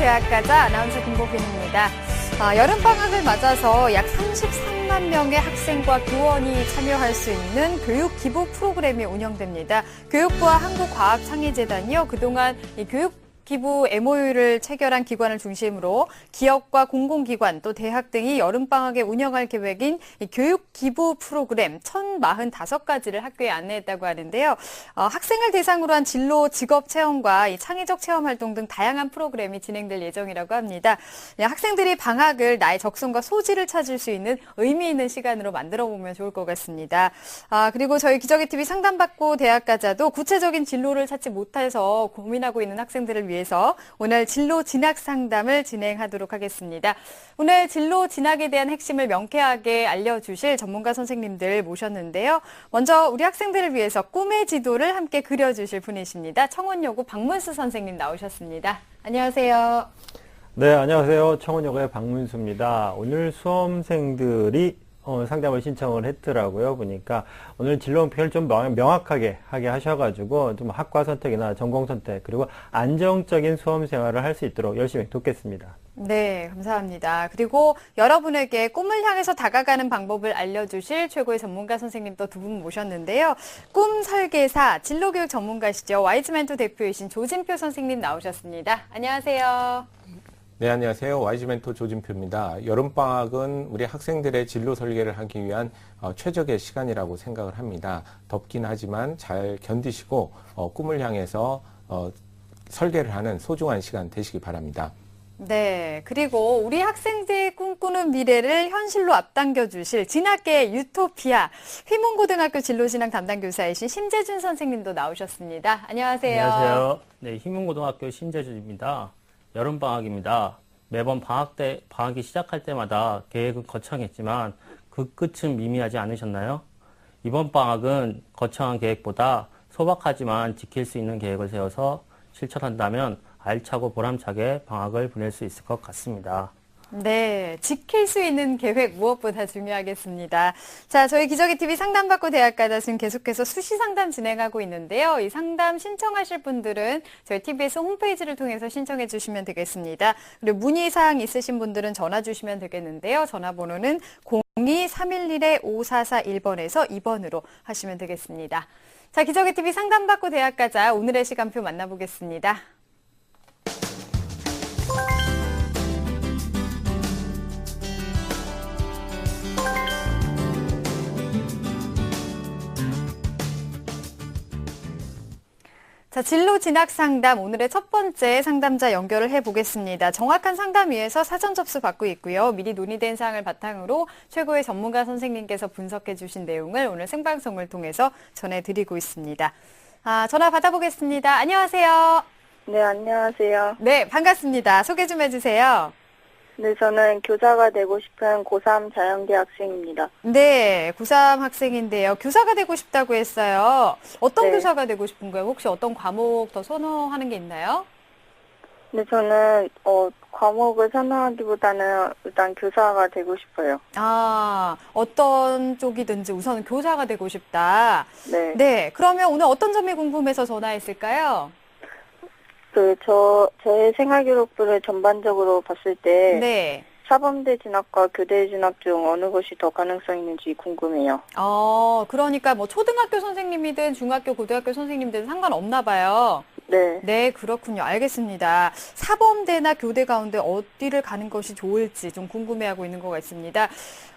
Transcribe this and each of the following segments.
대학가자 아나운서 김보빈입니다. 여름방학을 맞아서 약 33만 명의 학생과 교원이 참여할 수 있는 교육 기부 프로그램이 운영됩니다. 교육부와 한국과학창의재단이요, 그동안 이 교육 기부 MOU를 체결한 기관을 중심으로 기업과 공공기관 또 대학 등이 여름방학에 운영할 계획인 이 교육 기부 프로그램 1045가지를 학교에 안내했다고 하는데요. 학생을 대상으로 한 진로 직업 체험과 이 창의적 체험 활동 등 다양한 프로그램이 진행될 예정이라고 합니다. 학생들이 방학을 나의 적성과 소질을 찾을 수 있는 의미 있는 시간으로 만들어 보면 좋을 것 같습니다. 그리고 저희 기적의TV 상담받고 대학가자도 구체적인 진로를 찾지 못해서 고민하고 있는 학생들을 위해서 오늘 진로 진학 상담을 진행하도록 하겠습니다. 오늘 진로 진학에 대한 핵심을 명쾌하게 알려주실 전문가 선생님들 모셨는데요. 먼저 우리 학생들을 위해서 꿈의 지도를 함께 그려주실 분이십니다. 청원여고 박문수 선생님 나오셨습니다. 안녕하세요. 네, 안녕하세요. 청원여고의 박문수입니다. 오늘 수험생들이 상담을 신청을 했더라고요. 보니까 오늘 진로 목표를 좀 명확하게 하게 하셔가지고 좀 학과 선택이나 전공 선택 그리고 안정적인 수험 생활을 할 수 있도록 열심히 돕겠습니다. 네, 감사합니다. 그리고 여러분에게 꿈을 향해서 다가가는 방법을 알려주실 최고의 전문가 선생님 또 두 분 모셨는데요. 꿈 설계사, 진로교육 전문가시죠. 와이즈멘토 대표이신 조진표 선생님 나오셨습니다. 안녕하세요. 네, 안녕하세요. 와이즈멘토 조진표입니다. 여름방학은 우리 학생들의 진로 설계를 하기 위한 최적의 시간이라고 생각을 합니다. 덥긴 하지만 잘 견디시고 꿈을 향해서 설계를 하는 소중한 시간 되시기 바랍니다. 네, 그리고 우리 학생들이 꿈꾸는 미래를 현실로 앞당겨 주실 진학계의 유토피아, 휘문고등학교 진로진학 담당 교사이신 심재준 선생님도 나오셨습니다. 안녕하세요. 안녕하세요. 네, 휘문고등학교 심재준입니다. 여름방학입니다. 매번 방학이 시작할 때마다 계획은 거창했지만 그 끝은 미미하지 않으셨나요? 이번 방학은 거창한 계획보다 소박하지만 지킬 수 있는 계획을 세워서 실천한다면 알차고 보람차게 방학을 보낼 수 있을 것 같습니다. 네, 지킬 수 있는 계획 무엇보다 중요하겠습니다. 자, 저희 기적의TV 상담받고 대학가자 지금 계속해서 수시 상담 진행하고 있는데요. 이 상담 신청하실 분들은 저희 TBS 홈페이지를 통해서 신청해 주시면 되겠습니다. 그리고 문의사항 있으신 분들은 전화 주시면 되겠는데요. 전화번호는 02-311-5441번에서 2번으로 하시면 되겠습니다. 자, 기적의TV 상담받고 대학가자 오늘의 시간표 만나보겠습니다. 자, 진로 진학 상담 오늘의 첫 번째 상담자 연결을 해보겠습니다. 정확한 상담 위해서 사전 접수 받고 있고요. 미리 논의된 사항을 바탕으로 최고의 전문가 선생님께서 분석해 주신 내용을 오늘 생방송을 통해서 전해드리고 있습니다. 전화 받아보겠습니다. 안녕하세요. 네, 안녕하세요. 네, 반갑습니다. 소개 좀 해주세요. 네, 저는 교사가 되고 싶은 고3 자연계 학생입니다. 네, 고3 학생인데요. 교사가 되고 싶다고 했어요. 어떤 네. 교사가 되고 싶은 거예요? 혹시 어떤 과목 더 선호하는 게 있나요? 네, 저는 과목을 선호하기보다는 일단 교사가 되고 싶어요. 어떤 쪽이든지 우선 교사가 되고 싶다. 네. 네, 그러면 오늘 어떤 점이 궁금해서 전화했을까요? 제 생활기록부를 전반적으로 봤을 때 네. 사범대 진학과 교대 진학 중 어느 것이 더 가능성 있는지 궁금해요. 그러니까 뭐 초등학교 선생님이든 중학교, 고등학교 선생님들은 상관없나 봐요. 네. 네, 그렇군요. 알겠습니다. 사범대나 교대 가운데 어디를 가는 것이 좋을지 좀 궁금해하고 있는 것 같습니다.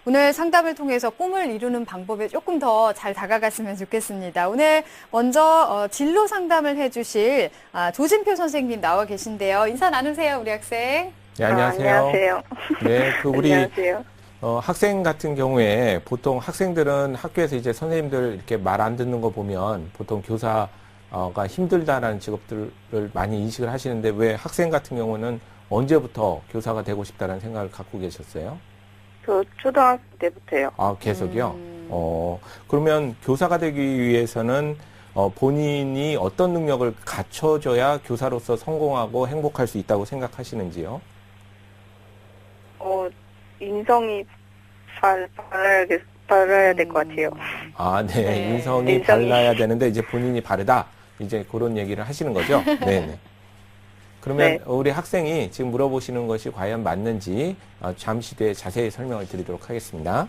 오늘 상담을 통해서 꿈을 이루는 방법에 조금 더 잘 다가갔으면 좋겠습니다. 오늘 먼저 진로 상담을 해주실 조진표 선생님 나와 계신데요. 인사 나누세요, 우리 학생. 네, 안녕하세요. 안녕하세요. 네, 우리 안녕하세요. 학생 같은 경우에 보통 학생들은 학교에서 이제 선생님들 이렇게 말 안 듣는 거 보면 보통 교사가 힘들다라는 직업들을 많이 인식을 하시는데 왜 학생 같은 경우는 언제부터 교사가 되고 싶다는 생각을 갖고 계셨어요? 저 초등학교 때부터요. 계속이요? 그러면 교사가 되기 위해서는 본인이 어떤 능력을 갖춰줘야 교사로서 성공하고 행복할 수 있다고 생각하시는지요? 인성이 발라야 될 것 같아요. 네. 네. 인성이 발라야 되는데 이제 본인이 바르다. 이제 그런 얘기를 하시는 거죠? 네네. 그러면 네. 우리 학생이 지금 물어보시는 것이 과연 맞는지 잠시 뒤에 자세히 설명을 드리도록 하겠습니다.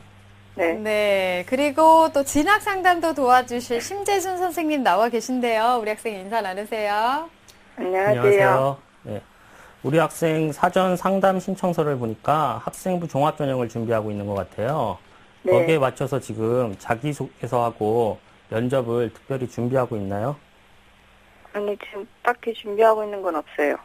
네. 네. 그리고 또 진학 상담도 도와주실 심재준 선생님 나와 계신데요. 우리 학생 인사 나누세요. 안녕하세요. 네. 우리 학생 사전 상담 신청서를 보니까 학생부 종합전형을 준비하고 있는 것 같아요. 네. 거기에 맞춰서 지금 자기소개서하고 면접을 특별히 준비하고 있나요? 아니, 지금 딱히 준비하고 있는 건 없어요.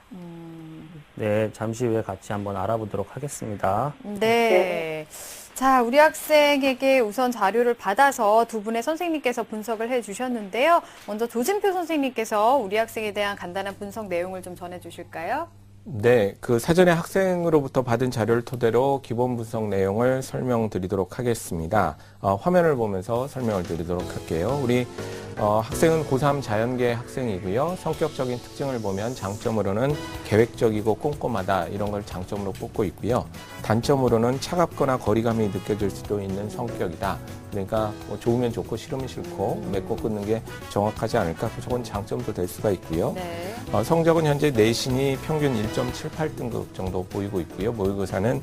네, 잠시 후에 같이 한번 알아보도록 하겠습니다. 네. 자, 우리 학생에게 우선 자료를 받아서 두 분의 선생님께서 분석을 해 주셨는데요. 먼저 조진표 선생님께서 우리 학생에 대한 간단한 분석 내용을 좀 전해 주실까요? 네, 그 사전에 학생으로부터 받은 자료를 토대로 기본 분석 내용을 설명드리도록 하겠습니다. 화면을 보면서 설명을 드리도록 할게요. 우리 학생은 고3 자연계 학생이고요. 성격적인 특징을 보면 장점으로는 계획적이고 꼼꼼하다 이런 걸 장점으로 꼽고 있고요. 단점으로는 차갑거나 거리감이 느껴질 수도 있는 성격이다. 그러니까 뭐 좋으면 좋고 싫으면 싫고 맺고 끊는 게 정확하지 않을까? 저건 장점도 될 수가 있고요. 네. 성적은 현재 내신이 평균 1.78등급 정도 보이고 있고요. 모의고사는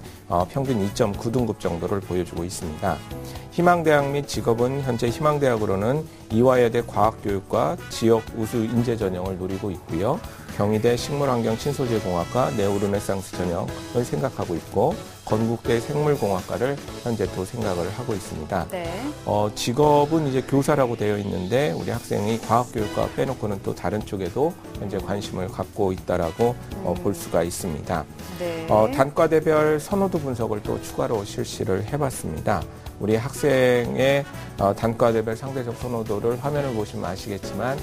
평균 2.9등급 정도를 보여주고 있습니다. 희망대학 및 직업은 현재 희망대학으로는 이화여대 과학교육과 지역 우수 인재 전형을 노리고 있고요. 경희대 식물환경친소재공학과 네오르네상스 전형을 생각하고 있고 건국대 생물공학과를 현재 또 생각을 하고 있습니다. 네. 직업은 이제 교사라고 되어 있는데 우리 학생이 과학교육과 빼놓고는 또 다른 쪽에도 현재 관심을 갖고 있다라고 볼 수가 있습니다. 네. 단과대별 선호도 분석을 또 추가로 실시를 해봤습니다. 우리 학생의 단과대별 상대적 선호도를 화면을 보시면 아시겠지만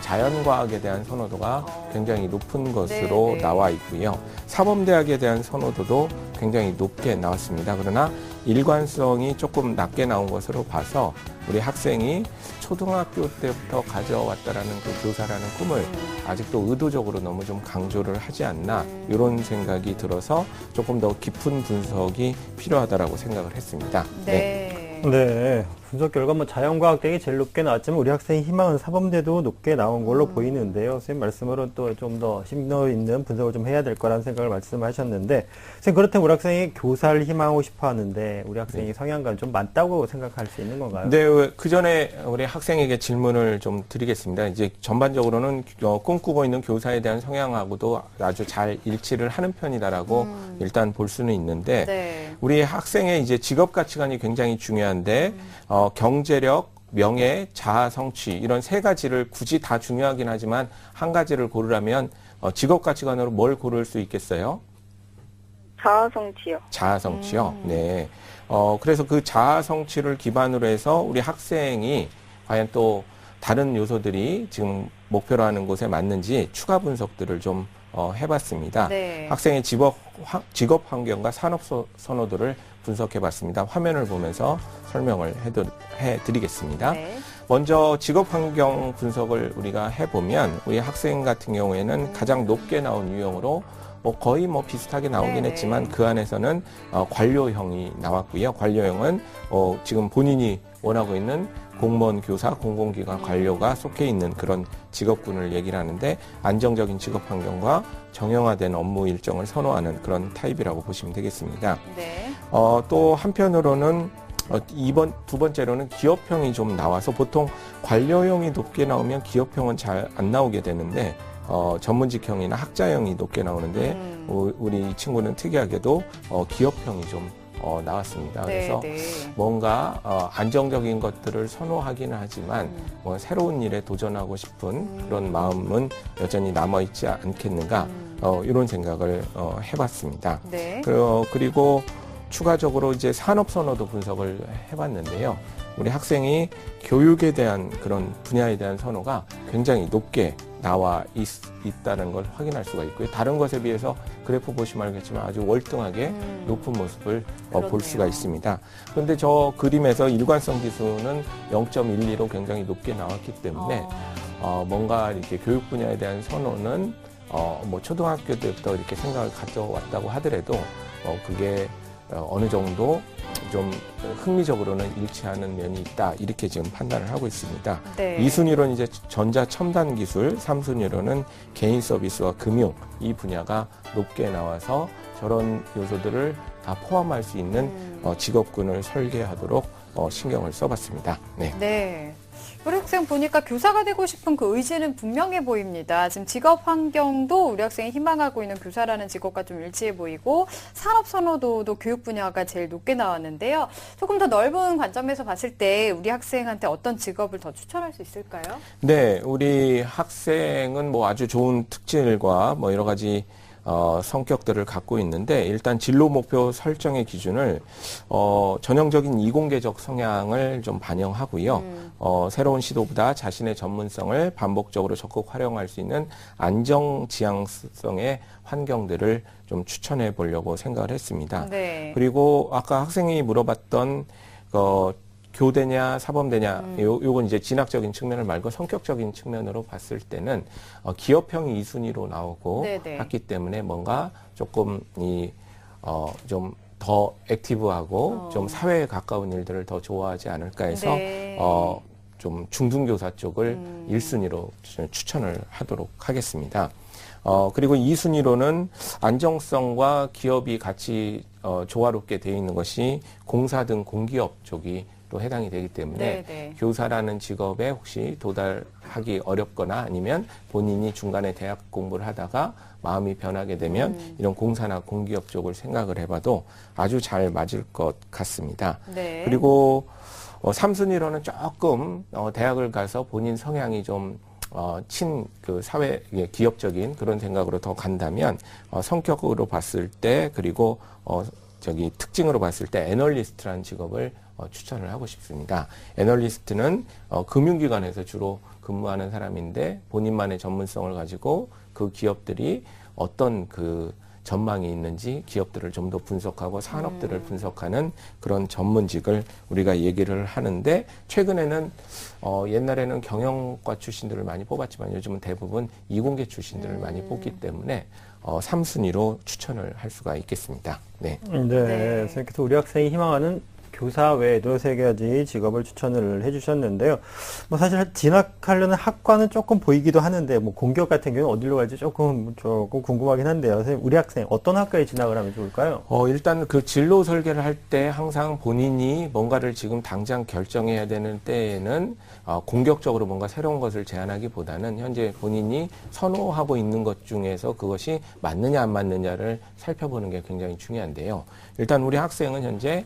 자연과학에 대한 선호도가 굉장히 높은 것으로 네. 나와 있고요. 사범대학에 대한 선호도도 굉장히 높게 나왔습니다. 그러나 일관성이 조금 낮게 나온 것으로 봐서 우리 학생이 초등학교 때부터 가져왔다라는 그 교사라는 꿈을 아직도 의도적으로 너무 좀 강조를 하지 않나 이런 생각이 들어서 조금 더 깊은 분석이 필요하다라고 생각을 했습니다. 네. 네. 분석 결과 뭐 자연과학대학이 제일 높게 나왔지만 우리 학생의 희망은 사범대도 높게 나온 걸로 보이는데요. 선생님 말씀으로 또 좀 더 심도 있는 분석을 좀 해야 될 거라는 생각을 말씀하셨는데 선생님 그렇다면 우리 학생이 교사를 희망하고 싶어 하는데 우리 학생이 성향과는 좀 맞다고 생각할 수 있는 건가요? 네, 그 전에 우리 학생에게 질문을 좀 드리겠습니다. 이제 전반적으로는 꿈꾸고 있는 교사에 대한 성향하고도 아주 잘 일치를 하는 편이다라고 일단 볼 수는 있는데 네. 우리 학생의 이제 직업 가치관이 굉장히 중요한데 경제력, 명예, 자아 성취 이런 세 가지를 굳이 다 중요하긴 하지만 한 가지를 고르라면 직업 가치관으로 뭘 고를 수 있겠어요? 자아 성취요. 자아 성취요. 네. 그래서 그 자아 성취를 기반으로 해서 우리 학생이 과연 또 다른 요소들이 지금 목표로 하는 곳에 맞는지 추가 분석들을 좀 해봤습니다. 네. 학생의 직업 환경과 산업 선호도를 분석해봤습니다. 화면을 보면서 설명을 해드리겠습니다. 네. 먼저 직업 환경 분석을 우리가 해보면 우리 학생 같은 경우에는 가장 높게 나온 유형으로 거의 비슷하게 나오긴 네네. 했지만 그 안에서는 관료형이 나왔고요. 관료형은 지금 본인이 원하고 있는 공무원, 교사, 공공기관 관료가 속해 있는 그런 직업군을 얘기를 하는데 안정적인 직업 환경과 정형화된 업무 일정을 선호하는 그런 타입이라고 보시면 되겠습니다. 네. 또 한편으로는 두 번째로는 기업형이 좀 나와서 보통 관료형이 높게 나오면 기업형은 잘 안 나오게 되는데 전문직형이나 학자형이 높게 나오는데 우리 친구는 특이하게도 기업형이 좀 나왔습니다. 그래서 네. 뭔가 안정적인 것들을 선호하기는 하지만 새로운 일에 도전하고 싶은 그런 마음은 여전히 남아있지 않겠는가 이런 생각을 해봤습니다. 네. 그리고 추가적으로 이제 산업선호도 분석을 해봤는데요. 우리 학생이 교육에 대한 그런 분야에 대한 선호가 굉장히 높게 나와 있다는 걸 확인할 수가 있고요. 다른 것에 비해서 그래프 보시면 알겠지만 아주 월등하게 높은 모습을 볼 수가 있습니다. 그런데 저 그림에서 일관성 지수는 0.12로 굉장히 높게 나왔기 때문에 뭔가 이렇게 교육 분야에 대한 선호는 초등학교 때부터 이렇게 생각을 가져왔다고 하더라도 그게 어느 정도 좀 흥미적으로는 일치하는 면이 있다. 이렇게 지금 판단을 하고 있습니다. 네. 2순위로는 이제 전자 첨단 기술, 3순위로는 개인 서비스와 금융 이 분야가 높게 나와서 저런 요소들을 다 포함할 수 있는 직업군을 설계하도록 신경을 써봤습니다. 네. 네. 우리 학생 보니까 교사가 되고 싶은 그 의지는 분명해 보입니다. 지금 직업 환경도 우리 학생이 희망하고 있는 교사라는 직업과 좀 일치해 보이고 산업 선호도도 교육 분야가 제일 높게 나왔는데요. 조금 더 넓은 관점에서 봤을 때 우리 학생한테 어떤 직업을 더 추천할 수 있을까요? 네, 우리 학생은 뭐 아주 좋은 특질과 뭐 여러 가지 성격들을 갖고 있는데 일단 진로 목표 설정의 기준을 전형적인 이공계적 성향을 좀 반영하고요. 새로운 시도보다 자신의 전문성을 반복적으로 적극 활용할 수 있는 안정지향성의 환경들을 좀 추천해 보려고 생각을 했습니다. 네. 그리고 아까 학생이 물어봤던 교대냐 사범대냐 요건 이제 진학적인 측면을 말고 성격적인 측면으로 봤을 때는 기업형이 2순위로 나오고 네네. 했기 때문에 뭔가 조금 좀 더 액티브하고 좀 사회에 가까운 일들을 더 좋아하지 않을까 해서 네. 좀 중등교사 쪽을 1순위로 추천을 하도록 하겠습니다. 그리고 2순위로는 안정성과 기업이 같이 조화롭게 되어 있는 것이 공사 등 공기업 쪽이 또 해당이 되기 때문에 네네. 교사라는 직업에 혹시 도달하기 어렵거나 아니면 본인이 중간에 대학 공부를 하다가 마음이 변하게 되면 이런 공사나 공기업 쪽을 생각을 해봐도 아주 잘 맞을 것 같습니다. 네. 그리고 3순위로는 조금 대학을 가서 본인 성향이 좀 그 사회 기업적인 그런 생각으로 더 간다면 성격으로 봤을 때 그리고 특징으로 봤을 때 애널리스트라는 직업을 추천을 하고 싶습니다. 애널리스트는 금융기관에서 주로 근무하는 사람인데 본인만의 전문성을 가지고 그 기업들이 어떤 그 전망이 있는지 기업들을 좀 더 분석하고 산업들을 분석하는 그런 전문직을 우리가 얘기를 하는데 최근에는 옛날에는 경영과 출신들을 많이 뽑았지만 요즘은 대부분 이공계 출신들을 많이 뽑기 때문에 3순위로 추천을 할 수가 있겠습니다. 네. 네. 선생님께서 우리 학생이 희망하는 교사 외에도 3가지 직업을 추천을 해주셨는데요. 뭐 사실 진학하려는 학과는 조금 보이기도 하는데, 뭐 공기업 같은 경우는 어디로 갈지 조금 궁금하긴 한데요. 선생님, 우리 학생 어떤 학과에 진학을 하면 좋을까요? 일단 그 진로 설계를 할 때 항상 본인이 뭔가를 지금 당장 결정해야 되는 때에는 공격적으로 뭔가 새로운 것을 제안하기보다는 현재 본인이 선호하고 있는 것 중에서 그것이 맞느냐 안 맞느냐를 살펴보는 게 굉장히 중요한데요. 일단 우리 학생은 현재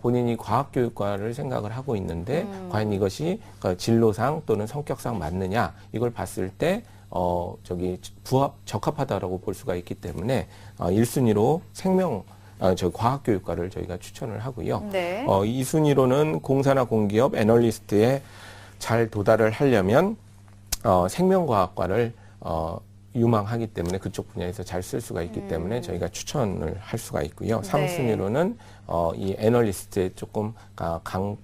본인이 과학교육과를 생각을 하고 있는데 과연 이것이 진로상 또는 성격상 맞느냐 이걸 봤을 때 적합하다라고 볼 수가 있기 때문에 1순위로 과학교육과를 저희가 추천을 하고요. 네. 2순위로는 공사나 공기업 애널리스트에 잘 도달을 하려면 생명과학과를 유망하기 때문에 그쪽 분야에서 잘 쓸 수가 있기 때문에 저희가 추천을 할 수가 있고요. 네. 3순위로는 이 애널리스트에 조금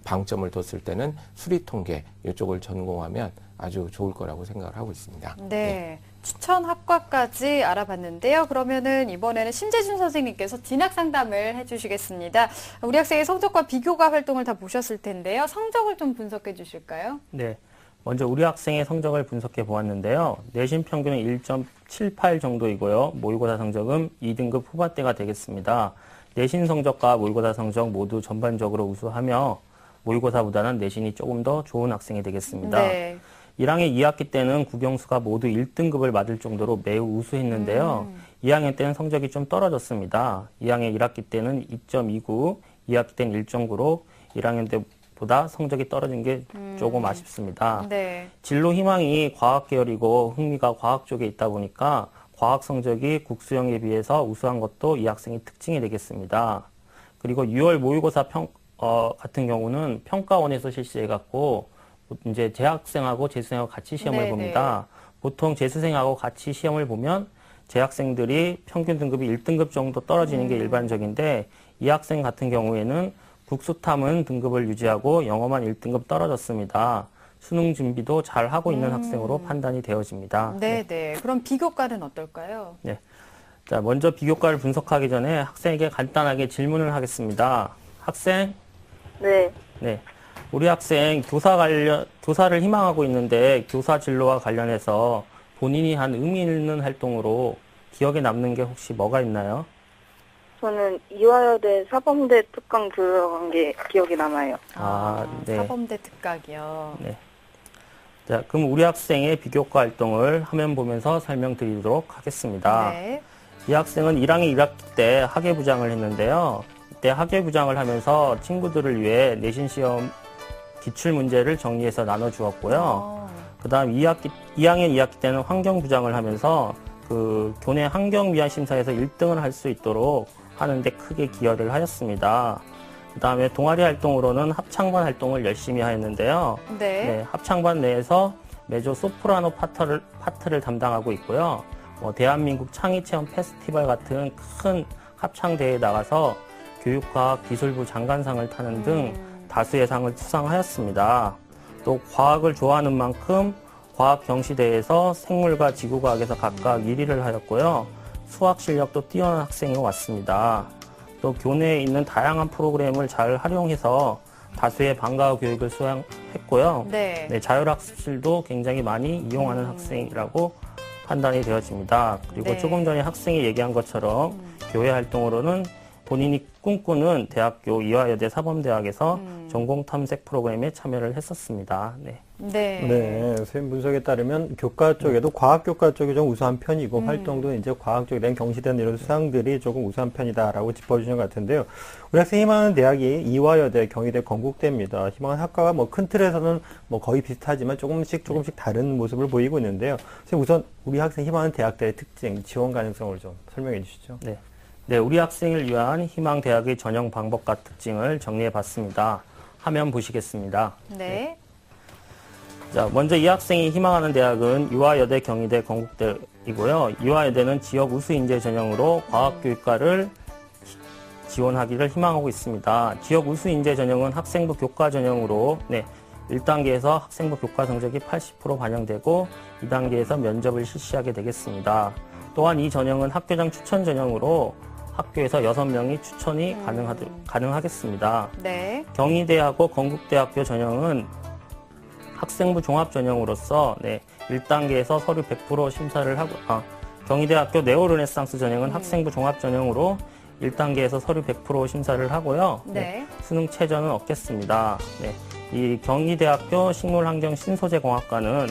방점을 뒀을 때는 수리통계 이쪽을 전공하면 아주 좋을 거라고 생각을 하고 있습니다. 네. 추천 학과까지 알아봤는데요. 그러면은 이번에는 심재준 선생님께서 진학 상담을 해주시겠습니다. 우리 학생의 성적과 비교가 활동을 다 보셨을 텐데요. 성적을 좀 분석해 주실까요? 네. 먼저 우리 학생의 성적을 분석해 보았는데요. 내신 평균은 1.78 정도이고요. 모의고사 성적은 2등급 후반대가 되겠습니다. 내신 성적과 모의고사 성적 모두 전반적으로 우수하며 모의고사보다는 내신이 조금 더 좋은 학생이 되겠습니다. 네. 1학년 2학기 때는 국영수가 모두 1등급을 맞을 정도로 매우 우수했는데요. 2학년 때는 성적이 좀 떨어졌습니다. 2학년 1학기 때는 2.29, 2학기 때는 1.9로 1학년 때보다 성적이 떨어진 게 조금 아쉽습니다. 네. 진로 희망이 과학 계열이고 흥미가 과학 쪽에 있다 보니까 과학 성적이 국수형에 비해서 우수한 것도 이 학생의 특징이 되겠습니다. 그리고 6월 모의고사 같은 경우는 평가원에서 실시해갖고 이제 재학생하고 재수생하고 같이 시험을 네네. 봅니다. 보통 재수생하고 같이 시험을 보면 재학생들이 평균 등급이 1등급 정도 떨어지는 게 일반적인데 이 학생 같은 경우에는 국수탐은 등급을 유지하고 영어만 1등급 떨어졌습니다. 수능 준비도 잘 하고 있는 학생으로 판단이 되어집니다. 네. 그럼 비교과는 어떨까요? 네. 자, 먼저 비교과를 분석하기 전에 학생에게 간단하게 질문을 하겠습니다. 학생? 네. 네. 우리 학생 교사를 희망하고 있는데 교사 진로와 관련해서 본인이 한 의미 있는 활동으로 기억에 남는 게 혹시 뭐가 있나요? 저는 이화여대 사범대 특강 들어간 게 기억이 남아요. 네. 사범대 특강이요. 네. 자, 그럼 우리 학생의 비교과 활동을 화면 보면서 설명드리도록 하겠습니다. 네. 이 학생은 1학년 1학기 때 학예부장을 했는데요. 이때 학예부장을 하면서 친구들을 위해 내신 시험 기출 문제를 정리해서 나눠주었고요. 그 다음 2학년 2학기 때는 환경부장을 하면서 그 교내 환경미화 심사에서 1등을 할 수 있도록 하는데 크게 기여를 하였습니다. 그 다음에 동아리 활동으로는 합창반 활동을 열심히 하였는데요. 네. 합창반 내에서 메조 소프라노 파트를 담당하고 있고요. 대한민국 창의체험 페스티벌 같은 큰 합창대회에 나가서 교육과학기술부 장관상을 타는 등 다수의 상을 수상하였습니다. 또 과학을 좋아하는 만큼 과학 경시대회에서 생물과 지구과학에서 각각 1위를 하였고요. 수학 실력도 뛰어난 학생이 왔습니다. 또 교내에 있는 다양한 프로그램을 잘 활용해서 다수의 방과후 교육을 수행했고요. 네. 네, 자율학습실도 굉장히 많이 이용하는 학생이라고 판단이 되어집니다. 그리고 네. 조금 전에 학생이 얘기한 것처럼 교회 활동으로는 본인이 꿈꾸는 대학교 이화여대 사범대학에서 전공 탐색 프로그램에 참여를 했었습니다. 네. 네. 네, 선생님 분석에 따르면 교과 쪽에도 과학교과 쪽이 좀 우수한 편이고 활동도 이제 과학 쪽에 대한 경시된 이런 수상들이 조금 우수한 편이다라고 짚어주신 것 같은데요. 우리 학생이 희망하는 대학이 이화여대, 경희대, 건국대입니다. 희망하는 학과가 뭐 큰 틀에서는 뭐 거의 비슷하지만 조금씩 다른 모습을 보이고 있는데요. 선생님 우선 우리 학생 희망하는 대학들의 특징, 지원 가능성을 좀 설명해 주시죠. 네. 네, 우리 학생을 위한 희망 대학의 전형 방법과 특징을 정리해 봤습니다. 화면 보시겠습니다. 네. 자, 먼저 이 학생이 희망하는 대학은 이화여대, 경희대, 건국대이고요. 이화여대는 지역 우수 인재 전형으로 과학교육과를 지원하기를 희망하고 있습니다. 지역 우수 인재 전형은 학생부 교과 전형으로 1단계에서 학생부 교과 성적이 80% 반영되고 2단계에서 면접을 실시하게 되겠습니다. 또한 이 전형은 학교장 추천 전형으로 학교에서 6명이 추천이 가능하겠습니다. 네. 경희대하고 건국대학교 전형은 학생부 종합 전형으로서 1단계에서 서류 100% 심사를 하고 경희대학교 네오르네상스 전형은 학생부 종합 전형으로 1단계에서 서류 100% 심사를 하고요. 네. 수능 최저는 없겠습니다. 이 경희대학교 식물환경신소재공학과는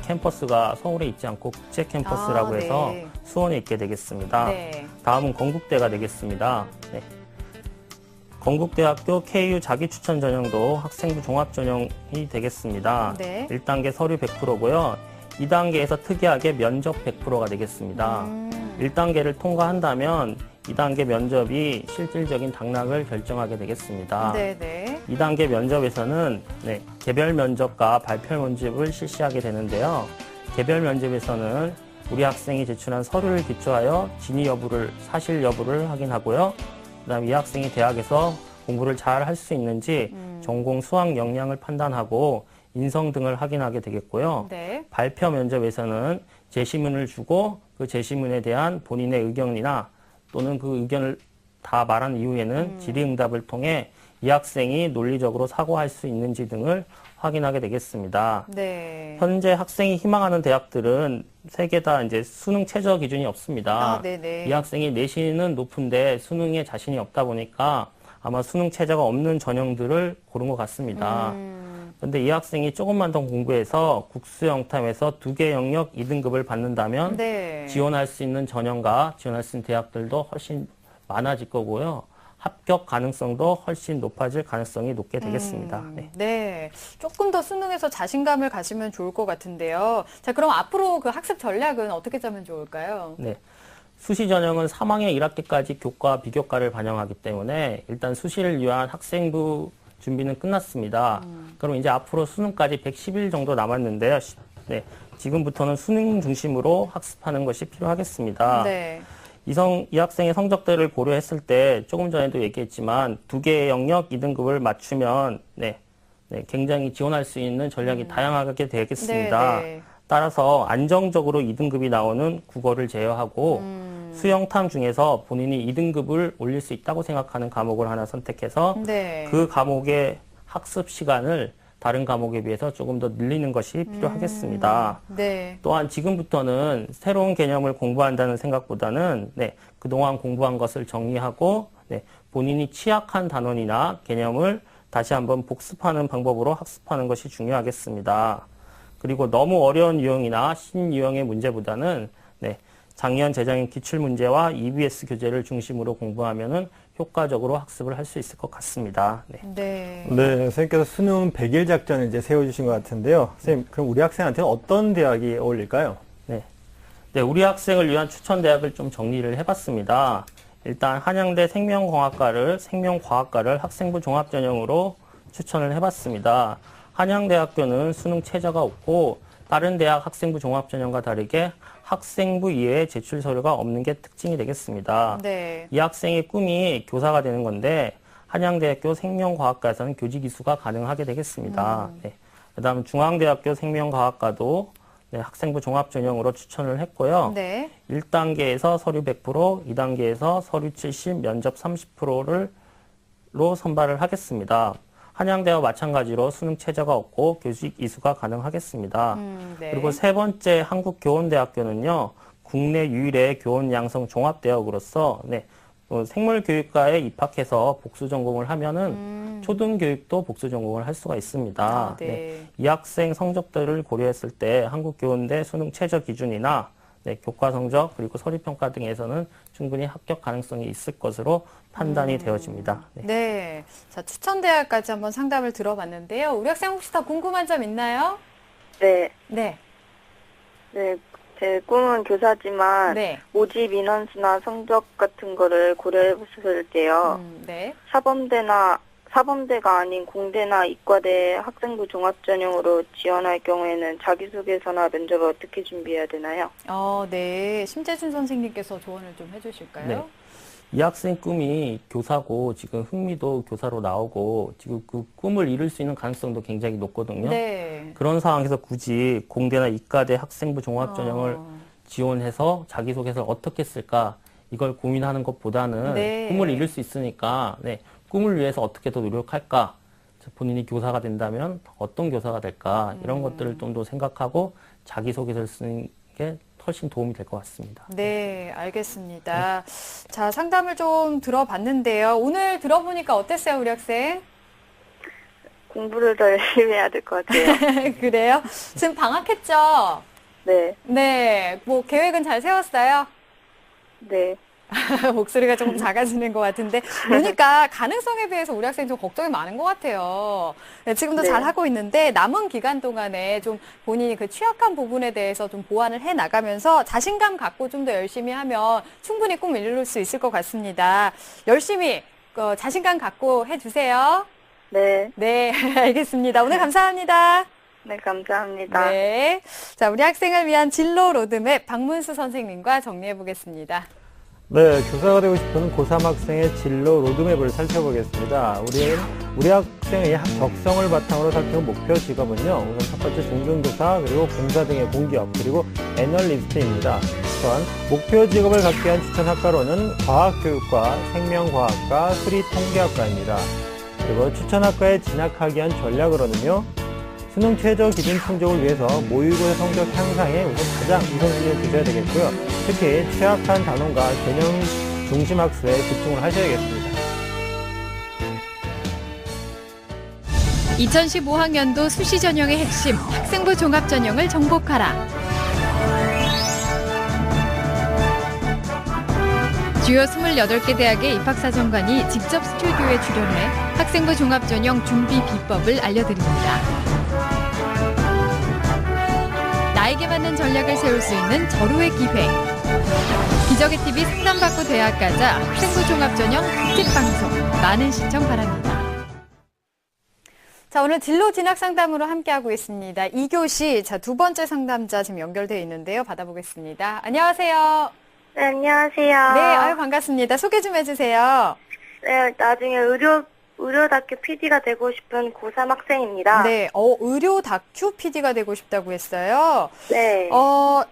캠퍼스가 서울에 있지 않고 국제 캠퍼스라고 해서 네. 수원에 있게 되겠습니다. 네. 다음은 건국대가 되겠습니다. 건국대학교 KU 자기추천 전형도 학생부 종합 전형이 되겠습니다. 네. 1단계 서류 100%고요. 2단계에서 특이하게 면접 100%가 되겠습니다. 1단계를 통과한다면 2단계 면접이 실질적인 당락을 결정하게 되겠습니다. 네네. 2단계 면접에서는 개별 면접과 발표 면접을 실시하게 되는데요. 개별 면접에서는 우리 학생이 제출한 서류를 기초하여 진위 여부를, 사실 여부를 확인하고요. 그다음 이 학생이 대학에서 공부를 잘 할 수 있는지 전공 수학 역량을 판단하고 인성 등을 확인하게 되겠고요. 네. 발표 면접에서는 제시문을 주고 그 제시문에 대한 본인의 의견이나 또는 그 의견을 다 말한 이후에는 질의응답을 통해 이 학생이 논리적으로 사고할 수 있는지 등을 확인하게 되겠습니다. 네. 현재 학생이 희망하는 대학들은 세 개 다 이제 수능 최저 기준이 없습니다. 네네. 이 학생이 내신은 높은데 수능에 자신이 없다 보니까 아마 수능 최저가 없는 전형들을 고른 것 같습니다. 그런데 이 학생이 조금만 더 공부해서 국수 영탐에서 2개 영역 2등급을 받는다면 네. 지원할 수 있는 전형과 지원할 수 있는 대학들도 훨씬 많아질 거고요. 합격 가능성도 훨씬 높아질 가능성이 높게 되겠습니다. 네. 조금 더 수능에서 자신감을 가지면 좋을 것 같은데요. 자, 그럼 앞으로 그 학습 전략은 어떻게 짜면 좋을까요? 네. 수시 전형은 3학년 1학기까지 교과, 비교과를 반영하기 때문에 일단 수시를 위한 학생부 준비는 끝났습니다. 그럼 이제 앞으로 수능까지 110일 정도 남았는데요. 지금부터는 수능 중심으로 학습하는 것이 필요하겠습니다. 네. 이 학생의 성적들을 고려했을 때 조금 전에도 얘기했지만 2개의 영역 2등급을 맞추면 굉장히 지원할 수 있는 전략이 다양하게 되겠습니다. 네. 따라서 안정적으로 2등급이 나오는 국어를 제어하고 수영탐 중에서 본인이 2등급을 올릴 수 있다고 생각하는 과목을 하나 선택해서 네. 그 과목의 학습 시간을 다른 과목에 비해서 조금 더 늘리는 것이 필요하겠습니다. 네. 또한 지금부터는 새로운 개념을 공부한다는 생각보다는 그동안 공부한 것을 정리하고 본인이 취약한 단원이나 개념을 다시 한번 복습하는 방법으로 학습하는 것이 중요하겠습니다. 그리고 너무 어려운 유형이나 신유형의 문제보다는 작년 재정인 기출문제와 EBS 교재를 중심으로 공부하면은 효과적으로 학습을 할 수 있을 것 같습니다. 네. 선생님께서 수능 100일 작전을 이제 세워주신 것 같은데요. 선생님, 그럼 우리 학생한테는 어떤 대학이 어울릴까요? 우리 학생을 위한 추천 대학을 좀 정리를 해봤습니다. 일단 한양대 생명과학과를 학생부 종합전형으로 추천을 해봤습니다. 한양대학교는 수능 최저가 없고 다른 대학 학생부 종합전형과 다르게 학생부 이외에 제출 서류가 없는 게 특징이 되겠습니다. 네. 이 학생의 꿈이 교사가 되는 건데 한양대학교 생명과학과에서는 교직 이수가 가능하게 되겠습니다. 그다음 중앙대학교 생명과학과도 학생부 종합전형으로 추천을 했고요. 네. 1단계에서 서류 100%, 2단계에서 서류 70, 면접 30%로 선발을 하겠습니다. 한양대와 마찬가지로 수능 최저가 없고 교직 이수가 가능하겠습니다. 네. 그리고 세 번째 한국교원대학교는요, 국내 유일의 교원 양성 종합대학으로서 생물교육과에 입학해서 복수 전공을 하면은 초등교육도 복수 전공을 할 수가 있습니다. 이 학생 성적들을 고려했을 때 한국교원대 수능 최저 기준이나 교과 성적 그리고 서류평가 등에서는 충분히 합격 가능성이 있을 것으로 판단이 되어집니다. 네. 자, 추천 대학까지 한번 상담을 들어봤는데요. 우리 학생 혹시 다 궁금한 점 있나요? 네. 네. 네. 제 꿈은 교사지만 네. 모집 인원수나 성적 같은 거를 고려해 봤을 때요. 네. 사범대가 아닌 공대나 이과대 학생부 종합전형으로 지원할 경우에는 자기소개서나 면접을 어떻게 준비해야 되나요? 네. 심재준 선생님께서 조언을 좀 해주실까요? 네. 이 학생 꿈이 교사고 지금 흥미도 교사로 나오고 지금 그 꿈을 이룰 수 있는 가능성도 굉장히 높거든요. 네. 그런 상황에서 굳이 공대나 이과대 학생부 종합전형을 지원해서 자기소개서를 어떻게 쓸까 이걸 고민하는 것보다는 꿈을 이룰 수 있으니까 꿈을 위해서 어떻게 더 노력할까, 본인이 교사가 된다면 어떤 교사가 될까 이런 것들을 좀 더 생각하고 자기소개서를 쓰는 게 훨씬 도움이 될 것 같습니다. 네, 알겠습니다. 자, 상담을 좀 들어봤는데요. 오늘 들어보니까 어땠어요, 우리 학생? 공부를 더 열심히 해야 될 것 같아요. 그래요? 지금 방학했죠? 네. 네, 뭐 계획은 잘 세웠어요? 네. 목소리가 조금 작아지는 것 같은데 보니까 가능성에 비해서 우리 학생이 좀 걱정이 많은 것 같아요. 네, 지금도 잘 하고 있는데 남은 기간 동안에 좀 본인이 그 취약한 부분에 대해서 좀 보완을 해 나가면서 자신감 갖고 좀 더 열심히 하면 충분히 꿈을 이룰 수 있을 것 같습니다. 열심히 자신감 갖고 해주세요. 네. 네, 알겠습니다. 오늘 감사합니다. 네, 감사합니다. 네, 자 우리 학생을 위한 진로 로드맵 박문수 선생님과 정리해 보겠습니다. 네, 교사가 되고 싶은 고3 학생의 진로 로드맵을 살펴보겠습니다. 우리 학생의 적성을 바탕으로 살펴본 목표 직업은요, 우선 첫 번째 중등교사, 그리고 공사 등의 공기업, 그리고 애널리스트입니다. 또한 목표 직업을 갖기 위한 추천 학과로는 과학교육과, 생명과학과, 수리통계학과입니다. 그리고 추천 학과에 진학하기 위한 전략으로는요, 수능 최저 기준 충족을 위해서 모의고사 성적 향상에 우선 가장 우선순위를 두셔야 되겠고요. 특히 취약한 단원과 개념 중심 학습에 집중을 하셔야겠습니다. 2015학년도 수시 전형의 핵심 학생부 종합 전형을 정복하라. 주요 28개 대학의 입학사정관이 직접 스튜디오에 출연해 학생부 종합 전형 준비 비법을 알려드립니다. 나에게 맞는 전략을 세울 수 있는 절호의 기회. 기적의 TV 상담받고 대학 가자 학생부 종합 전형 특집 방송 많은 시청 바랍니다. 자, 오늘 진로 진학 상담으로 함께하고 있습니다. 2교시, 자, 두 번째 상담자 지금 연결되어 있는데요. 받아보겠습니다. 안녕하세요. 네, 안녕하세요. 네, 아유, 반갑습니다. 소개 좀 해주세요. 네, 나중에 의료 다큐 PD가 되고 싶은 고3 학생입니다. 네, 의료 다큐 PD가 되고 싶다고 했어요. 네.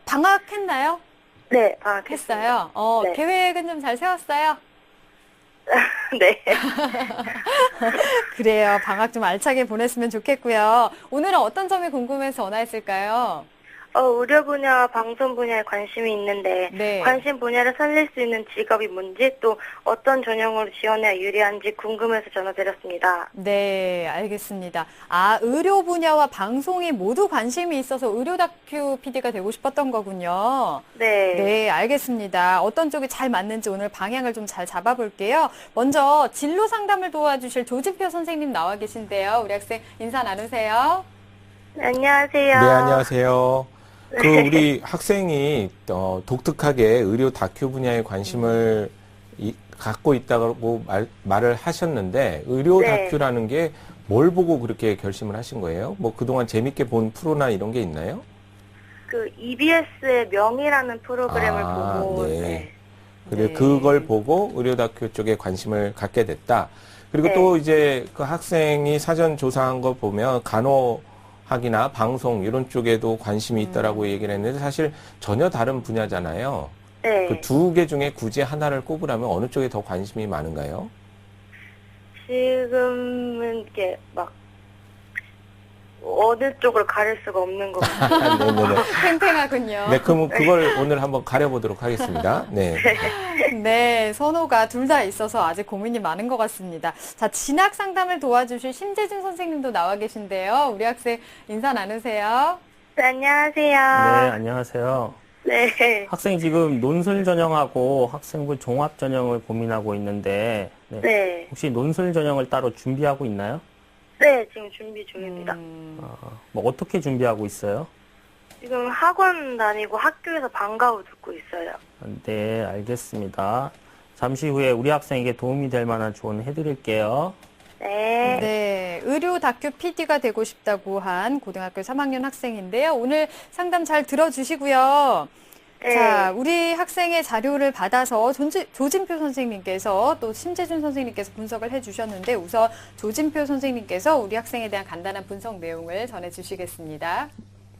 방학했나요? 네, 방학했어요. 했어요? 네. 계획은 좀 잘 세웠어요? 네. 그래요. 방학 좀 알차게 보냈으면 좋겠고요. 오늘은 어떤 점이 궁금해서 전화했을까요? 의료 분야와 방송 분야에 관심이 있는데 네. 관심 분야를 살릴 수 있는 직업이 뭔지 또 어떤 전형으로 지원해야 유리한지 궁금해서 전화드렸습니다. 네, 알겠습니다. 의료 분야와 방송에 모두 관심이 있어서 의료 다큐 PD가 되고 싶었던 거군요. 네. 네, 알겠습니다. 어떤 쪽이 잘 맞는지 오늘 방향을 좀 잘 잡아볼게요. 먼저 진로 상담을 도와주실 조진표 선생님 나와 계신데요. 우리 학생 인사 나누세요. 네, 안녕하세요. 네, 안녕하세요. 우리 학생이 독특하게 의료 다큐 분야에 관심을 갖고 있다고 말을 하셨는데 의료 네. 다큐라는 게 뭘 보고 그렇게 결심을 하신 거예요? 뭐 그동안 재밌게 본 프로나 이런 게 있나요? EBS의 명이라는 프로그램을 보고 네. 네. 그래 네. 그걸 보고 의료 다큐 쪽에 관심을 갖게 됐다. 그리고 네. 또 이제 그 학생이 사전 조사한 거 보면 간호학이나 방송 이런 쪽에도 관심이 있다라고 얘기를 했는데 사실 전혀 다른 분야잖아요. 네. 그 두 개 중에 굳이 하나를 꼽으라면 어느 쪽에 더 관심이 많은가요? 지금은 이렇게 막 어느 쪽을 가릴 수가 없는 것 같아요. 네네네. 팽팽하군요. 네, 그럼 그걸 오늘 한번 가려보도록 하겠습니다. 네. 네, 선호가 둘 다 있어서 아직 고민이 많은 것 같습니다. 자, 진학 상담을 도와주실 심재준 선생님도 나와 계신데요. 우리 학생 인사 나누세요. 네, 안녕하세요. 네, 안녕하세요. 네. 학생이 지금 논술 전형하고 학생부 종합 전형을 고민하고 있는데 네. 네. 혹시 논술 전형을 따로 준비하고 있나요? 네, 지금 준비 중입니다. 뭐 어떻게 준비하고 있어요? 지금 학원 다니고 학교에서 방과후 듣고 있어요. 네, 알겠습니다. 잠시 후에 우리 학생에게 도움이 될 만한 조언 해드릴게요. 네. 네, 의료 다큐 PD가 되고 싶다고 한 고등학교 3학년 학생인데요. 오늘 상담 잘 들어주시고요. 네. 자, 우리 학생의 자료를 받아서 조진표 선생님께서 또 심재준 선생님께서 분석을 해주셨는데 우선 조진표 선생님께서 우리 학생에 대한 간단한 분석 내용을 전해주시겠습니다.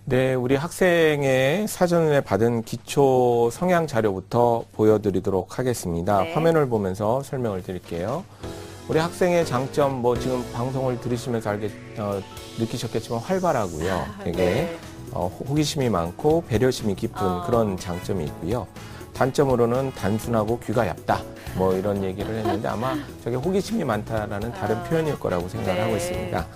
네, 우리 학생의 사전에 받은 기초 성향 자료부터 보여드리도록 하겠습니다. 네. 화면을 보면서 설명을 드릴게요. 우리 학생의 장점, 뭐 지금 방송을 들으시면서 느끼셨겠지만 활발하고요. 되게 네. 호기심이 많고 배려심이 깊은 그런 장점이 있고요. 단점으로는 단순하고 귀가 얇다. 뭐 이런 얘기를 했는데 아마 저게 호기심이 많다라는 다른 표현일 거라고 생각을 네. 하고 있습니다.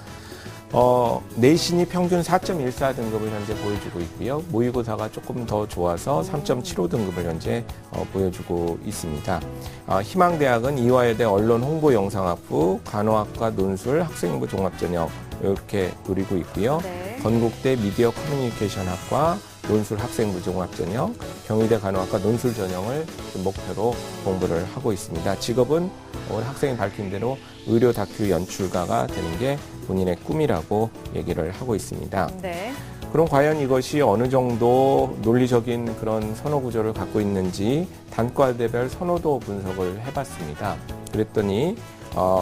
내신이 평균 4.14 등급을 현재 보여주고 있고요. 모의고사가 조금 더 좋아서 3.75 등급을 현재 보여주고 있습니다. 희망대학은 이화여대 언론홍보영상학부, 간호학과 논술, 학생부 종합전형 이렇게 노리고 있고요. 네. 건국대 미디어 커뮤니케이션학과 논술 학생부 종합전형, 경희대 간호학과 논술 전형을 목표로 공부를 하고 있습니다. 직업은 우리 학생이 밝힌 대로 의료 다큐 연출가가 되는 게 본인의 꿈이라고 얘기를 하고 있습니다. 네. 그럼 과연 이것이 어느 정도 논리적인 그런 선호 구조를 갖고 있는지 단과대별 선호도 분석을 해봤습니다. 그랬더니